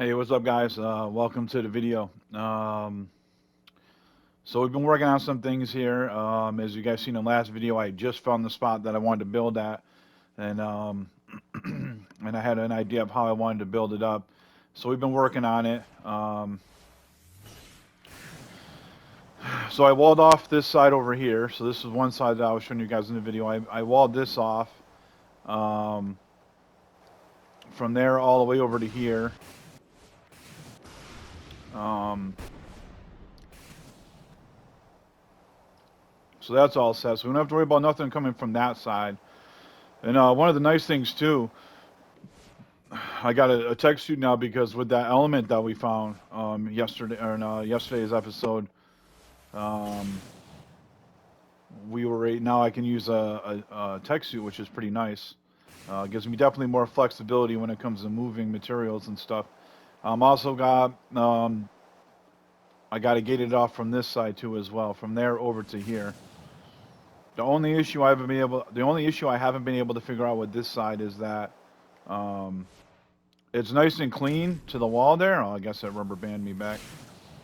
Hey, what's up, guys? Welcome to the video. So we've been working on some things here. As you guys seen in the last video, I just found the spot that I wanted to build at, and and I had an idea of how I wanted to build it up. So we've been working on it. So I walled off this side over here. So this is one side that I was showing you guys in the video. I walled this off um, from there all the way over to here. Um, so that's all set. So we don't have to worry about nothing coming from that side. And one of the nice things too, I got a tech suit now because with that element that we found yesterday or in yesterday's episode, um, now I can use a tech suit, which is pretty nice. Gives me definitely more flexibility when it comes to moving materials and stuff. Also got I got to gate it off from this side too as well, from there over to here. The only issue I haven't been able to figure out with this side is that um, it's nice and clean to the wall there. Oh, I guess that rubber band me back.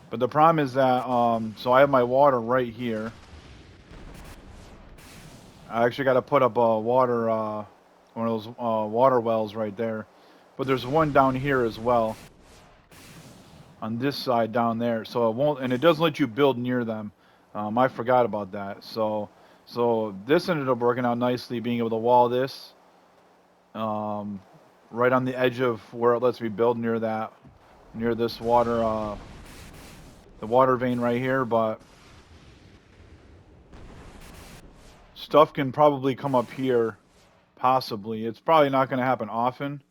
But the problem is that, so I have my water right here. I actually got to put up a one of those water wells right there. But there's one down here as well, on this side down there. So it won't, and it doesn't let you build near them. I forgot about that. So this ended up working out nicely, being able to wall this. Um, right on the edge of where it lets me build near this the water vein right here, but stuff can probably come up here, possibly. It's probably not going to happen often,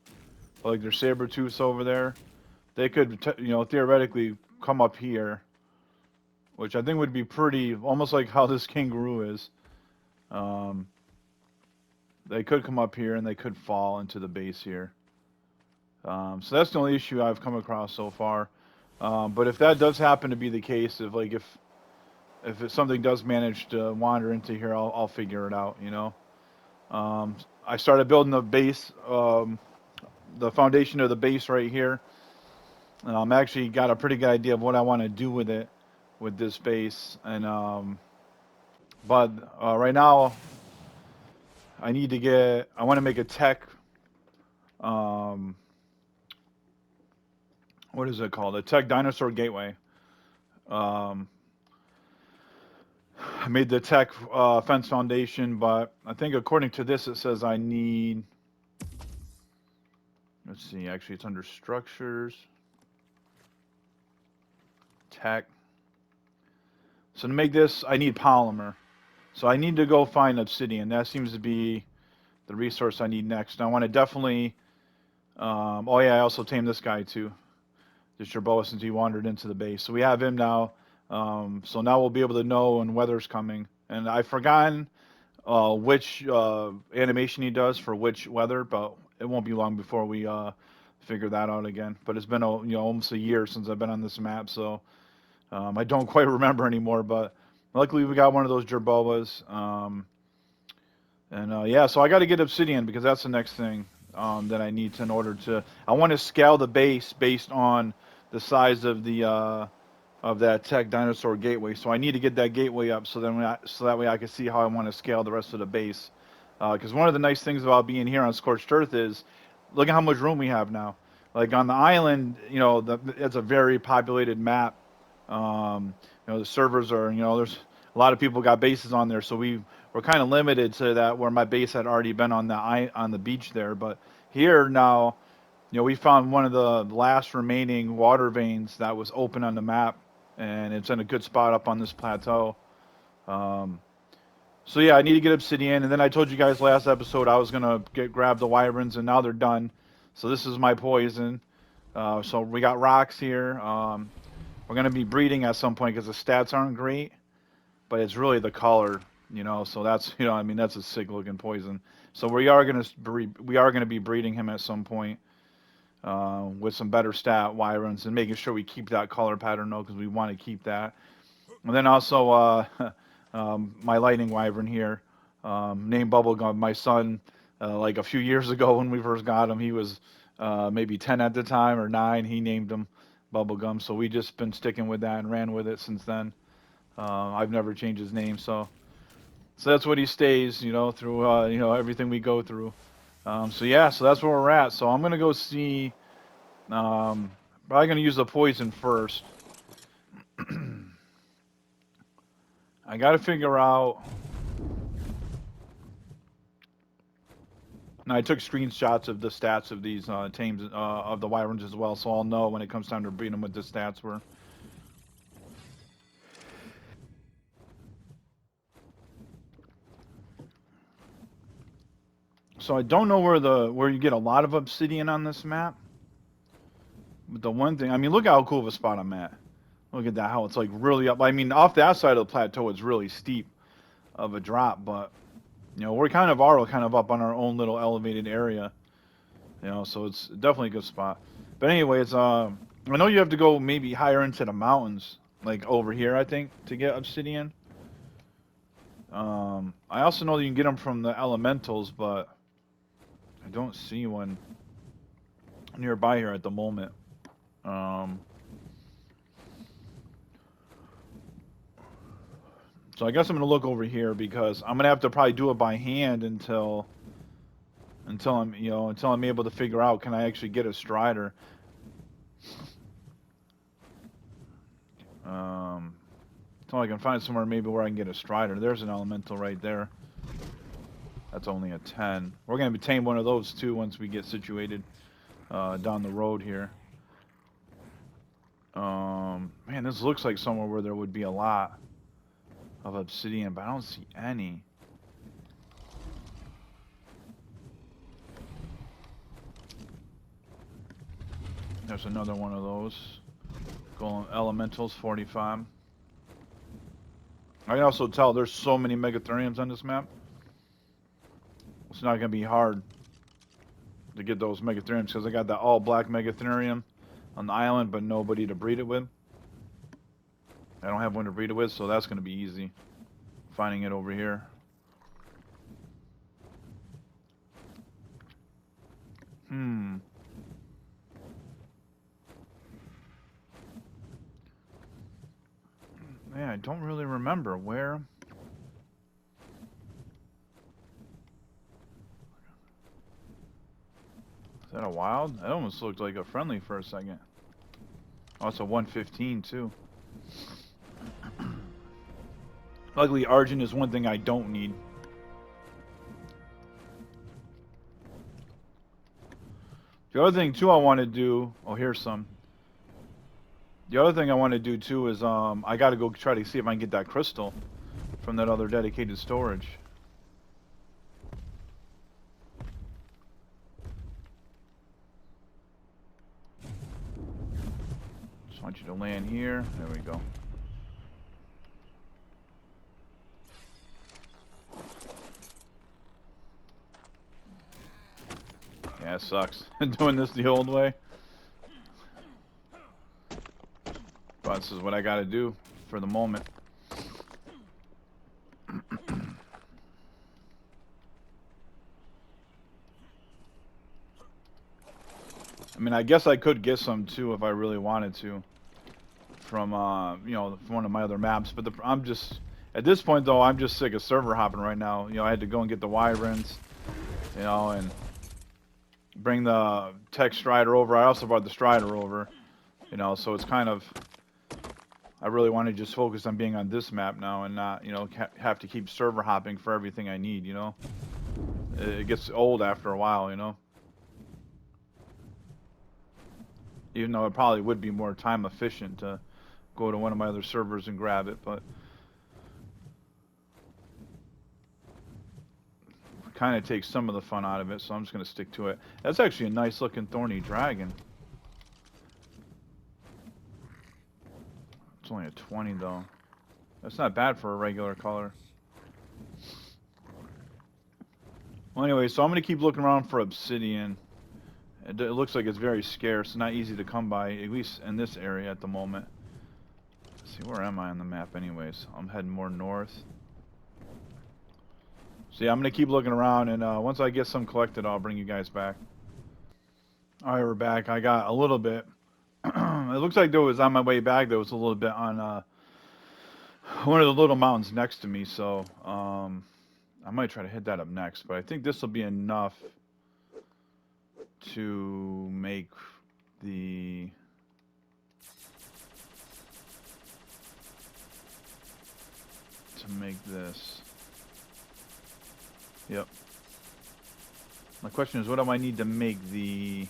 but like there's saber tooths over there. They could, theoretically come up here, which I think would be pretty, almost like how this kangaroo is. Um, they could come up here and they could fall into the base here. So that's the only issue I've come across so far. But if that does happen to be the case, if something does manage to wander into here, I'll figure it out. I started building the base, the foundation of the base right here. Actually got a pretty good idea of what I want to do with it, with this base. And but right now, I want to make a tech. Um, what is it called? A tech dinosaur gateway. Um, I made the tech fence foundation, but I think according to this, it says I need. Let's see. Actually, it's under structures, tech. So to make this, I need polymer. So I need to go find obsidian. That seems to be the resource I need next. And I want to definitely. Oh yeah, I also tamed this guy too, this Jerboa, since he wandered into the base. So we have him now. So now we'll be able to know when weather's coming. And I've forgotten which animation he does for which weather, but it won't be long before we figure that out again. But it's been almost a year since I've been on this map, so I don't quite remember anymore. But luckily we got one of those Jerboas. And yeah, so I got to get obsidian because that's the next thing that I need to in order to. I want to scale the base based on the size of the of that tech dinosaur gateway. So I need to get that gateway up so that way I can see how I want to scale the rest of the base. Because one of the nice things about being here on Scorched Earth is, look at how much room we have now. Like on the island, it's a very populated map. The servers are, there's a lot of people got bases on there, so we're kind of limited to that where my base had already been on the beach there. But here now, we found one of the last remaining water veins that was open on the map, and it's in a good spot up on this plateau. Um, so yeah, I need to get obsidian, and then I told you guys last episode I was gonna grab the wyverns, and now they're done. So this is my poison. So we got rocks here. We're gonna be breeding at some point because the stats aren't great, but it's really the color, So that's that's a sick looking poison. So we are gonna be breeding him at some point with some better stat wyverns and making sure we keep that color pattern though, because we want to keep that. And then also my lightning wyvern here, named Bubblegum. My son, like a few years ago when we first got him, he was maybe 10 at the time or 9. He named them Bubblegum. So we just been sticking with that and ran with it since then. I've never changed his name, so that's what he stays, through everything we go through. So yeah, so that's where we're at. So I'm gonna go see. Probably gonna use the poison first. I gotta figure out. And I took screenshots of the stats of these tames of the wyverns as well, so I'll know when it comes time to breed them what the stats were. So I don't know where you get a lot of obsidian on this map. But the one thing, I mean, look how cool of a spot I'm at. Look at that, how it's like really up. I mean, off that side of the plateau, it's really steep of a drop, but we're kind of up on our own little elevated area. So it's definitely a good spot. But anyways, I know you have to go maybe higher into the mountains, like over here, I think, to get obsidian. I also know that you can get them from the elementals, but I don't see one nearby here at the moment. So I guess I'm gonna look over here because I'm gonna have to probably do it by hand until I'm able to figure out, can I actually get a strider. Until I can find somewhere maybe where I can get a strider. There's an elemental right there. That's only a 10. We're gonna tame one of those too once we get situated down the road here. Man, this looks like somewhere where there would be a lot of obsidian, but I don't see any. There's another one of those. Golem elementals, 45. I can also tell there's so many megatheriums on this map. It's not gonna be hard to get those megatheriums because I got that all black megatherium on the island, but nobody to breed it with. I don't have one to breed it with, so that's gonna be easy finding it over here. Yeah, I don't really remember where. Is that a wild? That almost looked like a friendly for a second. Oh, it's a 115 too. Luckily, Argent is one thing I don't need. The other thing too I want to do. Oh, here's some. The other thing I want to do too is I got to go try to see if I can get that crystal from that other dedicated storage. Just want you to land here. There we go. Yeah, it sucks. Doing this the old way. But this is what I gotta do for the moment. I mean, I guess I could get some too if I really wanted to. From from one of my other maps, but I'm just at this point though, I'm just sick of server hopping right now. I had to go and get the wyverns, and bring the tech strider over. I also brought the strider over, so it's kind of, I really want to just focus on being on this map now and not, have to keep server hopping for everything I need, It gets old after a while, Even though it probably would be more time efficient to go to one of my other servers and grab it, but kind of takes some of the fun out of it, so I'm just going to stick to it. That's actually a nice looking thorny dragon. It's only a 20 though. That's not bad for a regular color. Well, anyway, so I'm going to keep looking around for obsidian. It looks like it's very scarce, not easy to come by, at least in this area at the moment. Let's see, where am I on the map anyways? I'm heading more north. So yeah, I'm going to keep looking around, and once I get some collected, I'll bring you guys back. All right, we're back. I got a little bit. It looks like there was on my way back. There was a little bit on one of the little mountains next to me. So I might try to hit that up next. But I think this will be enough to make the this. Yep. My question is, what do I need to make the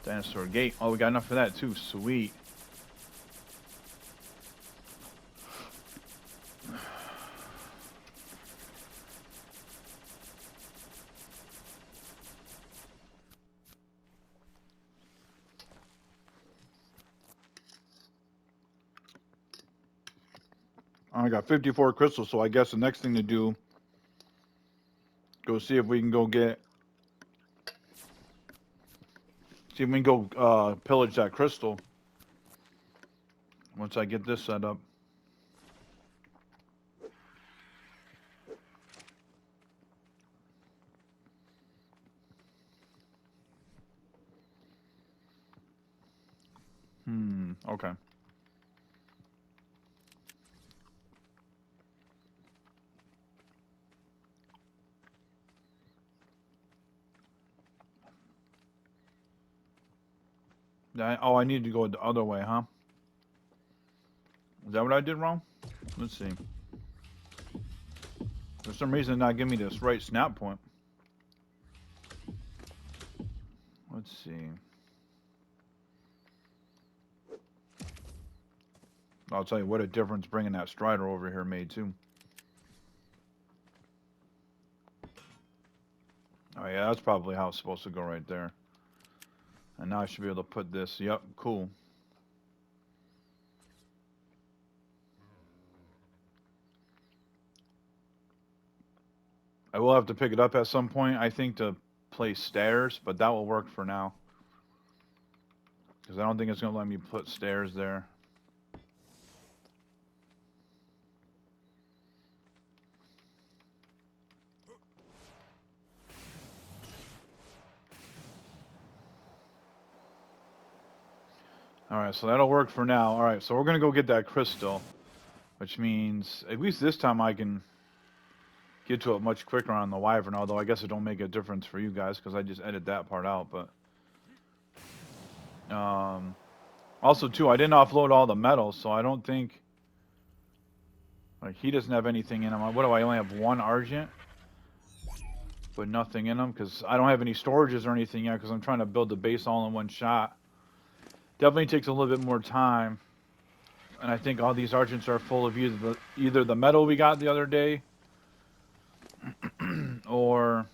dinosaur gate? Oh, we got enough for that too. Sweet. I got 54 crystals, so I guess the next thing to do, go see if we can go get, see if we can go pillage that crystal. Once I get this set up. Okay. Oh, I need to go the other way, huh? Is that what I did wrong? Let's see. For some reason, not give me this right snap point. Let's see. I'll tell you what a difference bringing that strider over here made too. Oh yeah, that's probably how it's supposed to go right there. And now I should be able to put this. Yep, cool. I will have to pick it up at some point, I think, to place stairs, but that will work for now. Because I don't think it's going to let me put stairs there. Alright, so that'll work for now. Alright, so we're going to go get that crystal. Which means, at least this time I can get to it much quicker on the Wyvern, although I guess it don't make a difference for you guys because I just edit that part out. But also too, I didn't offload all the metals, so I don't think, like, he doesn't have anything in him. What do I only have? One Argent, but nothing in him because I don't have any storages or anything yet because I'm trying to build the base all in one shot. Definitely takes a little bit more time, and I think all these Argents are full of either the metal we got the other day or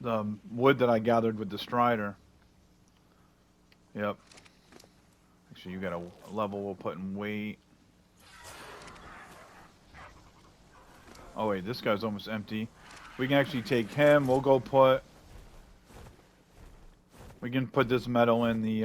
the wood that I gathered with the strider. Yep. Actually, you got a level we'll put in weight. Oh wait, this guy's almost empty. We can actually take him. We'll go put. We can put this metal in the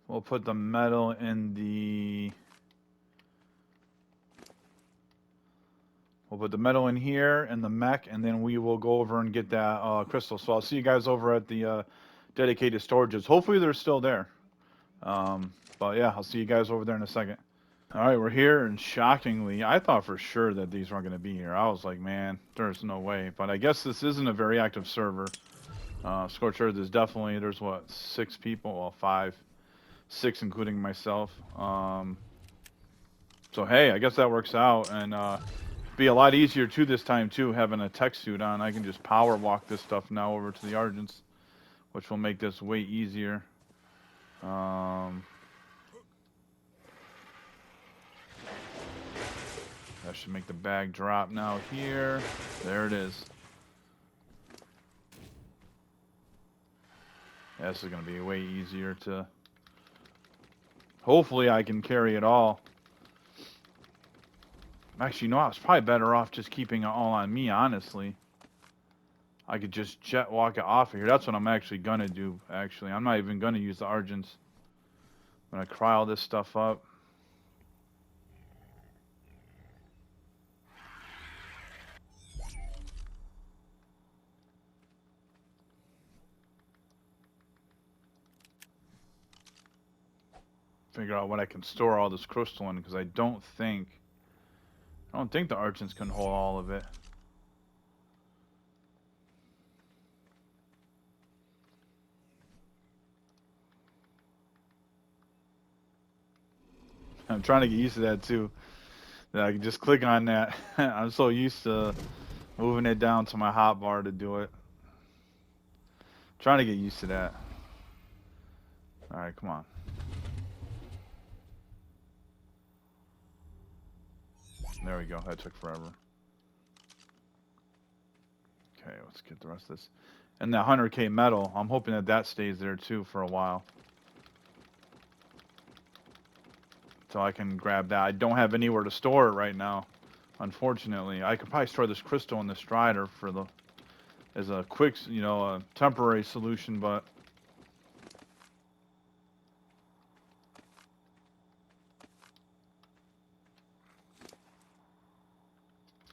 we'll put the metal in the. We'll put the metal in here and the mech, and then we will go over and get that crystal. So I'll see you guys over at the dedicated storages. Hopefully they're still there. But yeah, I'll see you guys over there in a second. All right, we're here, and shockingly, I thought for sure that these weren't going to be here. I was like, man, there's no way. But I guess this isn't a very active server. Scorched Earth is definitely, there's what, 6 people? Well, 5. 6 including myself. So hey, I guess that works out, and be a lot easier too this time too, having a tech suit on. I can just power walk this stuff now over to the Argents, which will make this way easier. That should make the bag drop now here. There it is. Yeah, this is going to be way easier to... Hopefully I can carry it all. Actually, no, I was probably better off just keeping it all on me, honestly. I could just jet walk it off of here. That's what I'm actually gonna do. Actually, I'm not even gonna use the Argents. I'm gonna cry all this stuff up. Figure out what I can store all this crystal in, because I don't think the Argents can hold all of it. I'm trying to get used to that too. That I can just click on that. I'm so used to moving it down to my hotbar to do it. Trying to get used to that. Alright, come on. There we go. That took forever. Okay, let's get the rest of this. And that 100k metal, I'm hoping that that stays there too for a while. So I can grab that. I don't have anywhere to store it right now, unfortunately. I could probably store this crystal in the strider for the as a quick, you know, a temporary solution, but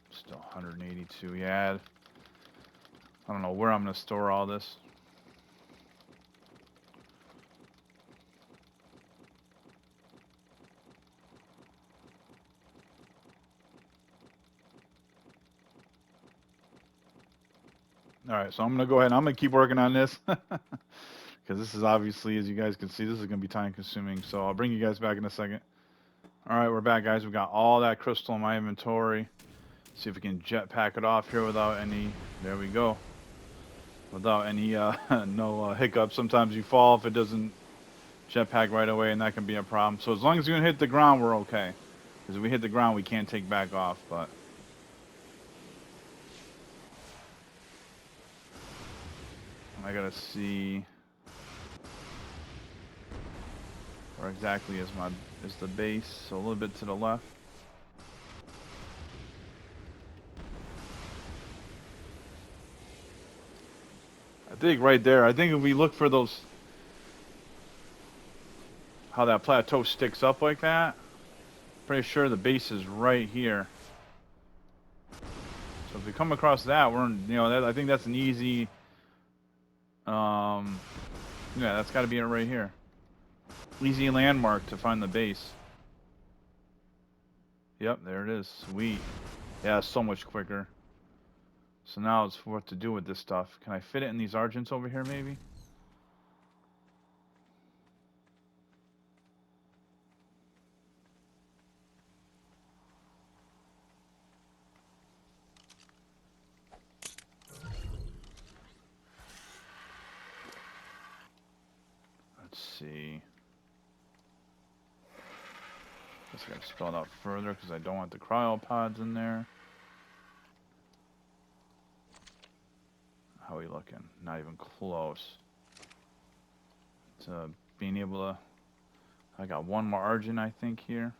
still 182. Yeah, I don't know where I'm gonna store all this. All right, so I'm gonna go ahead and I'm gonna keep working on this because this is obviously, as you guys can see, this is gonna be time consuming. So I'll bring you guys back in a second. All right, we're back, guys. We got all that crystal in my inventory. See if we can jetpack it off here without any. There we go. Without any no hiccups. Sometimes you fall if it doesn't jetpack right away, and that can be a problem. So as long as you don't hit the ground, we're okay. Because if we hit the ground, we can't take back off. But I gotta see where exactly is the base. So a little bit to the left. I think right there. I think if we look for those, how that plateau sticks up like that, pretty sure the base is right here. So if we come across that, we're in, you know, I think that's an easy. Yeah, that's got to be it right here. Easy landmark to find the base. Yep, there it is. Sweet. Yeah, so much quicker. So now it's what to do with this stuff. Can I fit it in these Argents over here, maybe? Let's see. Guess I gotta spell it out further because I don't want the cryopods in there. How are we looking? Not even close to being able to. I got one more Argent, I think, here.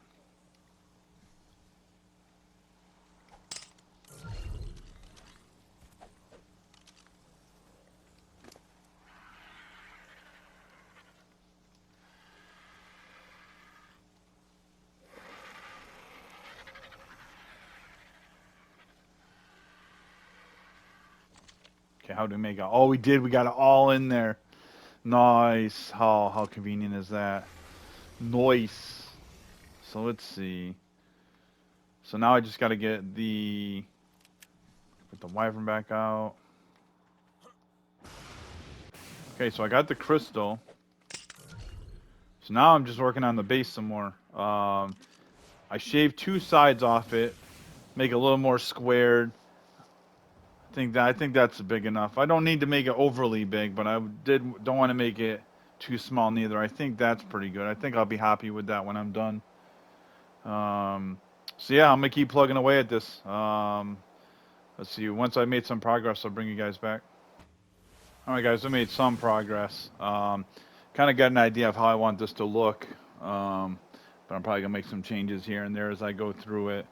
Okay, how do we make it? Oh, we did. We got it all in there. Nice. How convenient is that? Nice. So let's see. So now I just got to get put the wyvern back out. Okay, so I got the crystal. So now I'm just working on the base some more. I shaved two sides off it, make it a little more squared. I think that's big enough. I don't need to make it overly big, but I don't want to make it too small neither. I think that's pretty good. I think I'll be happy with that when I'm done. So yeah, I'm gonna keep plugging away at this. Let's see. Once I made some progress, I'll bring you guys back. All right, guys, I made some progress. Kind of got an idea of how I want this to look. But I'm probably gonna make some changes here and there as I go through it.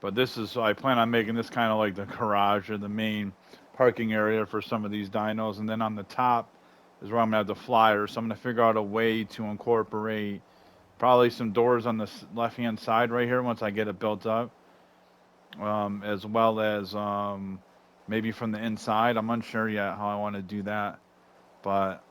But this is, I plan on making this kind of like the garage or the main parking area for some of these dinos, and then on the top is where I'm gonna have the flyer. So I'm gonna figure out a way to incorporate probably some doors on the left-hand side right here once I get it built up, as well as maybe from the inside. I'm unsure yet how I want to do that, but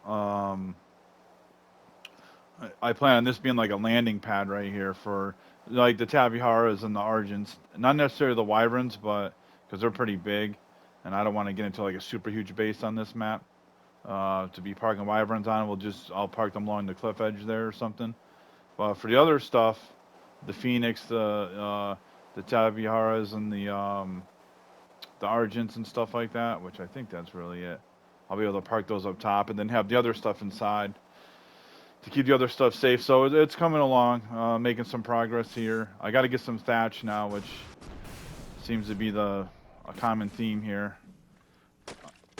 I plan on this being like a landing pad right here for like the Tabiharas and the Argents. Not necessarily the Wyverns, but because they're pretty big, and I don't want to get into like a super huge base on this map to be parking Wyverns on. I'll park them along the cliff edge there or something. But for the other stuff, the Phoenix, the Tabiharas, and the Argents and stuff like that, which I think that's really it. I'll be able to park those up top and then have the other stuff inside to keep the other stuff safe. So it's coming along, making some progress here. I got to get some thatch now, which seems to be a common theme here.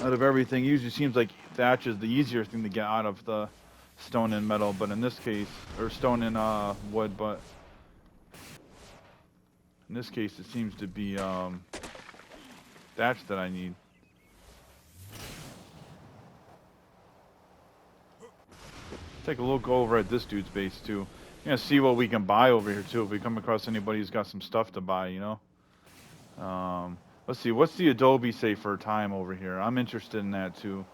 Out of everything, usually seems like thatch is the easier thing to get out of the stone and metal, but in this case, or stone and wood, but in this case, it seems to be thatch that I need. Take a look over at this dude's base too. You know, see what we can buy over here too. If we come across anybody who's got some stuff to buy, you know. Let's see. What's the Adobe say for time over here? I'm interested in that too.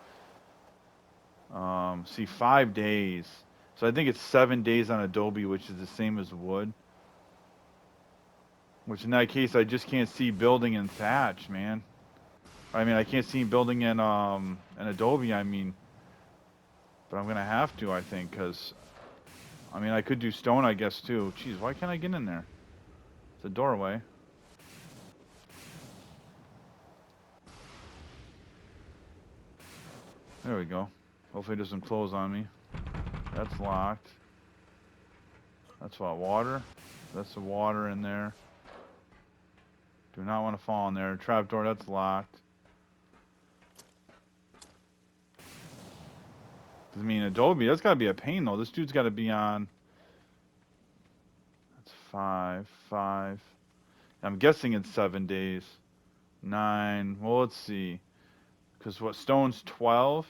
See, 5 days. So I think it's 7 days on Adobe, which is the same as wood. Which in that case, I just can't see building in thatch, man. I mean, I can't see building in Adobe. I mean. But I'm gonna have to, I think, because I mean I could do stone, I guess too. Jeez, why can't I get in there? It's a doorway. There we go. Hopefully it doesn't close on me. That's locked. That's what, water? That's the water in there. Do not want to fall in there. Trapdoor, that's locked. I mean, Adobe, that's got to be a pain, though. This dude's got to be on... That's 5, 5. I'm guessing it's 7 days. 9. Well, let's see. Because what, stone's 12?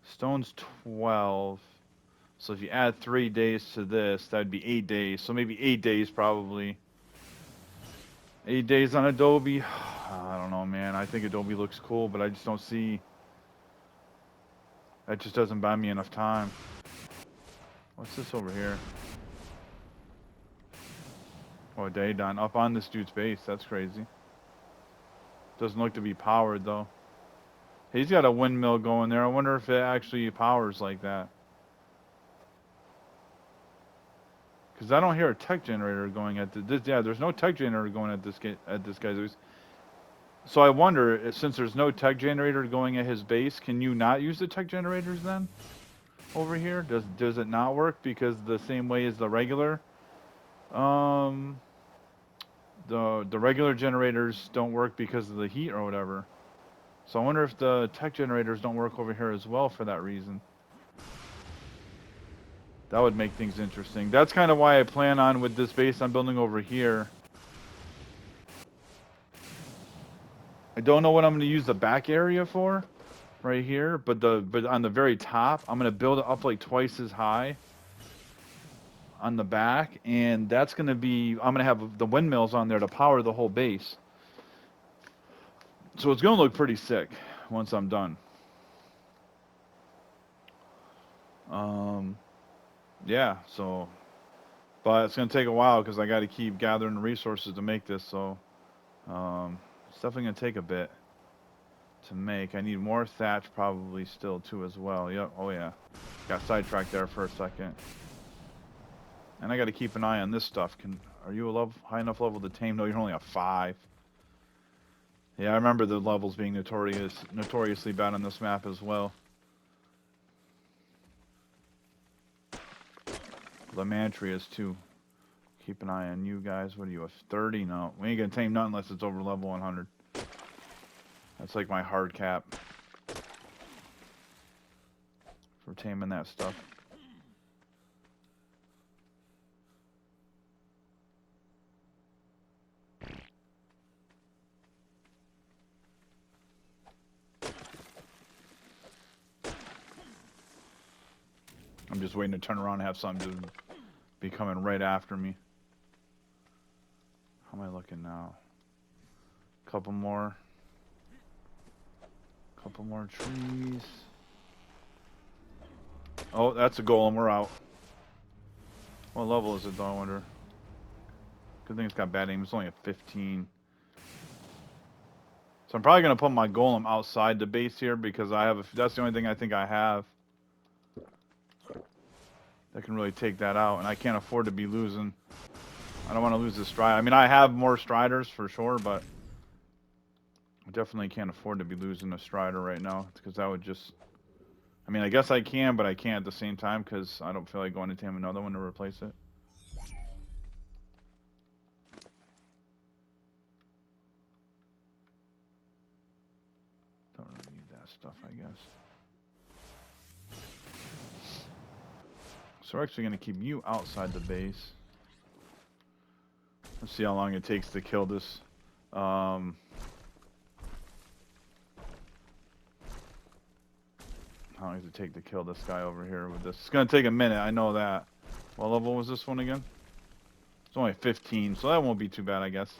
Stone's 12. So if you add 3 days to this, that'd be 8 days. So maybe 8 days, probably. 8 days on Adobe. I don't know, man. I think Adobe looks cool, but I just don't see... That just doesn't buy me enough time. What's this over here? Oh, day done. Up on this dude's base. That's crazy. Doesn't look to be powered, though. He's got a windmill going there. I wonder if it actually powers like that. Because I don't hear a tech generator going at this. Yeah, there's no tech generator going at this guy's. So I wonder, since there's no tech generator going at his base, can you not use the tech generators then? Over here, does it not work because the same way as the regular? The regular generators don't work because of the heat or whatever. So I wonder if the tech generators don't work over here as well for that reason. That would make things interesting. That's kind of why I plan on with this base I'm building over here. I don't know what I'm going to use the back area for, right here, but on the very top, I'm going to build it up like twice as high on the back, and that's going to be, I'm going to have the windmills on there to power the whole base. So it's going to look pretty sick once I'm done. Yeah, so, but it's going to take a while because I got to keep gathering the resources to make this, so, it's definitely going to take a bit to make. I need more thatch probably still too as well. Yep, oh yeah. Got sidetracked there for a second. And I got to keep an eye on this stuff. Are you a high enough level to tame? No, you're only a 5. Yeah, I remember the levels being notoriously bad on this map as well. The Mantrias too. Keep an eye on you guys. What are you, a 30? No, we ain't gonna tame nothing unless it's over level 100. That's like my hard cap for taming that stuff. I'm just waiting to turn around and have something just be coming right after me. How am I looking now? Couple more trees. Oh, that's a golem. We're out. What level is it though, I wonder? Good thing it's got bad aim. It's only a 15. So I'm probably going to put my golem outside the base here because I have that's the only thing I think I have that can really take that out. And I can't afford to be losing. I don't want to lose the stride. I mean, I have more striders for sure, but I definitely can't afford to be losing a strider right now because that would just... I mean, I guess I can, but I can't at the same time because I don't feel like going to tame another one to replace it. Don't really need that stuff, I guess. So we're actually going to keep you outside the base. Let's see how long it takes to kill this. How long does it take to kill this guy over here with this? It's going to take a minute, I know that. What level was this one again? It's only 15, so that won't be too bad, I guess.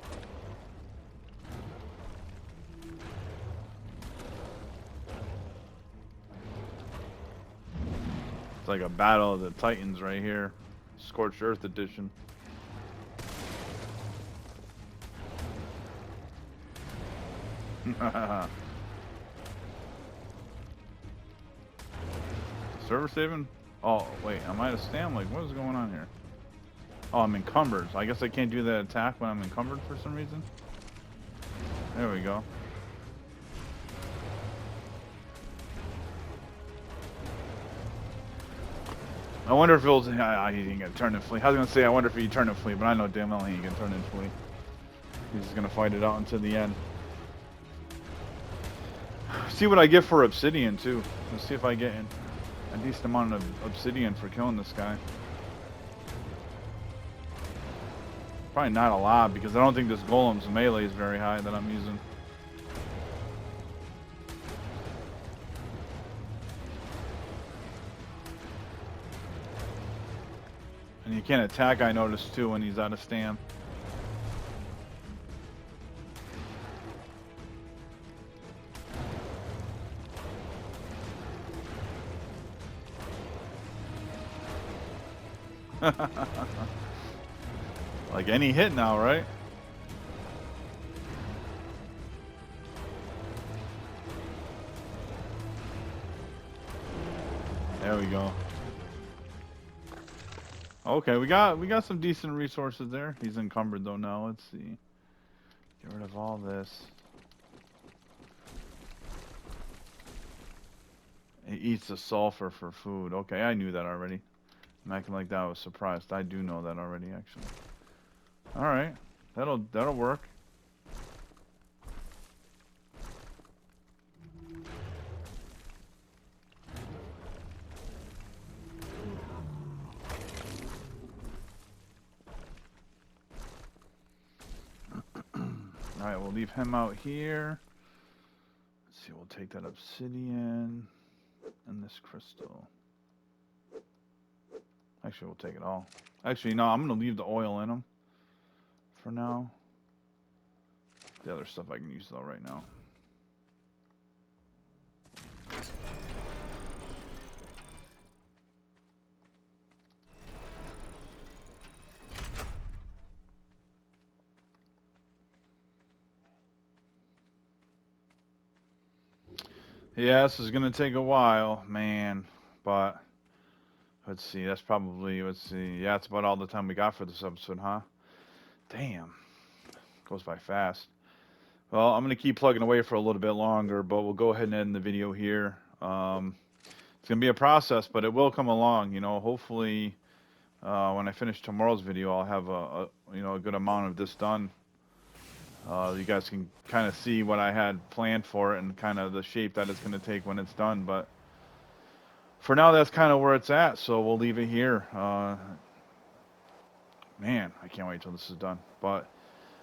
It's like a battle of the Titans right here. Scorched Earth edition. Server saving? Oh, wait, am I at a stand? Like, what is going on here? Oh, I'm encumbered. So I guess I can't do that attack when I'm encumbered for some reason. There we go. I wonder if it was... he ain't gonna turn into flea. I was gonna say, I wonder if he turned into flea, but I know damn well he ain't gonna turn into flea. He's just gonna fight it out until the end. See what I get for obsidian, too. Let's see if I get a decent amount of obsidian for killing this guy. Probably not a lot, because I don't think this golem's melee is very high that I'm using. And you can't attack, I noticed, too, when he's out of stam. Like any hit now, right? There we go. Okay, we got some decent resources there. He's encumbered though now. Let's see. Get rid of all this. He eats the sulfur for food. Okay, I knew that already. I'm acting like that I was surprised. I do know that already, actually. All right, that'll work. All right, we'll leave him out here. Let's see, we'll take that obsidian and this crystal. Actually, we'll take it all. Actually, no, I'm gonna leave the oil in them for now. The other stuff I can use though right now. Yeah, this is gonna take a while, man. But let's see, that's probably, let's see, yeah, it's about all the time we got for this episode, huh? Damn, goes by fast. Well, I'm gonna keep plugging away for a little bit longer, but we'll go ahead and end the video here. It's gonna be a process, but it will come along. You know, hopefully, when I finish tomorrow's video, I'll have a good amount of this done. You guys can kind of see what I had planned for it and kind of the shape that it's going to take when it's done. But for now, that's kind of where it's at. So we'll leave it here. Man, I can't wait till this is done. But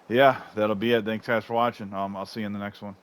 yeah, that'll be it. Thanks guys for watching. I'll see you in the next one.